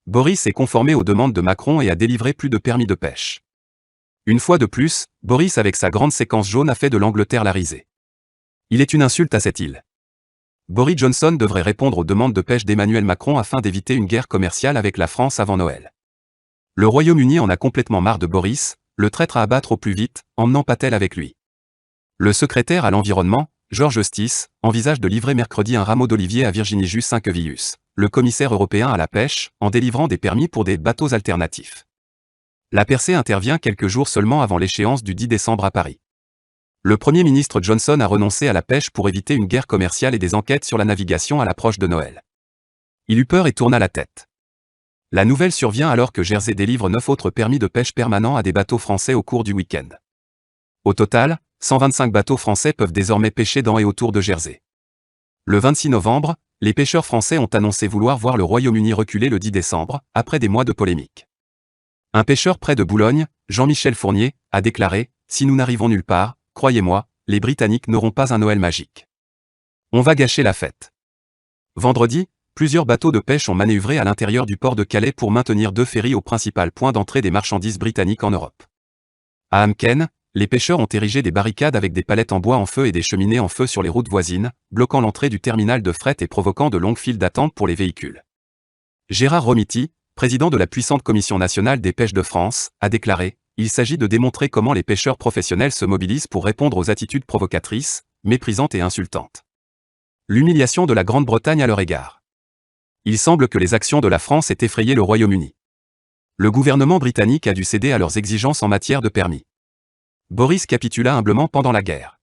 Boris s'est conformé aux demandes de Macron et a délivré plus de permis de pêche. Une fois de plus, Boris avec sa grande séquence jaune a fait de l'Angleterre la risée. Il est une insulte à cette île. Boris Johnson devrait répondre aux demandes de pêche d'Emmanuel Macron afin d'éviter une guerre commerciale avec la France avant Noël. Le Royaume-Uni en a complètement marre de Boris, le traître à abattre au plus vite, emmenant Patel avec lui. Le secrétaire à l'environnement, George Eustice, envisage de livrer mercredi un rameau d'olivier à Virginie Justin-Quevillus, le commissaire européen à la pêche, en délivrant des permis pour des bateaux alternatifs. La percée intervient quelques jours seulement avant l'échéance du 10 décembre à Paris. Le Premier ministre Johnson a renoncé à la pêche pour éviter une guerre commerciale et des enquêtes sur la navigation à l'approche de Noël. Il eut peur et tourna la tête. La nouvelle survient alors que Jersey délivre 9 autres permis de pêche permanents à des bateaux français au cours du week-end. Au total, 125 bateaux français peuvent désormais pêcher dans et autour de Jersey. Le 26 novembre, les pêcheurs français ont annoncé vouloir voir le Royaume-Uni reculer le 10 décembre, après des mois de polémique. Un pêcheur près de Boulogne, Jean-Michel Fournier, a déclaré « Si nous n'arrivons nulle part, croyez-moi, les Britanniques n'auront pas un Noël magique. On va gâcher la fête. » Vendredi, plusieurs bateaux de pêche ont manœuvré à l'intérieur du port de Calais pour maintenir 2 ferries au principal point d'entrée des marchandises britanniques en Europe. À Hamken, les pêcheurs ont érigé des barricades avec des palettes en bois en feu et des cheminées en feu sur les routes voisines, bloquant l'entrée du terminal de fret et provoquant de longues files d'attente pour les véhicules. Gérard Romiti, président de la puissante Commission nationale des pêches de France, a déclaré « Il s'agit de démontrer comment les pêcheurs professionnels se mobilisent pour répondre aux attitudes provocatrices, méprisantes et insultantes. L'humiliation de la Grande-Bretagne à leur égard. Il semble que les actions de la France aient effrayé le Royaume-Uni. Le gouvernement britannique a dû céder à leurs exigences en matière de permis. Boris capitula humblement pendant la guerre.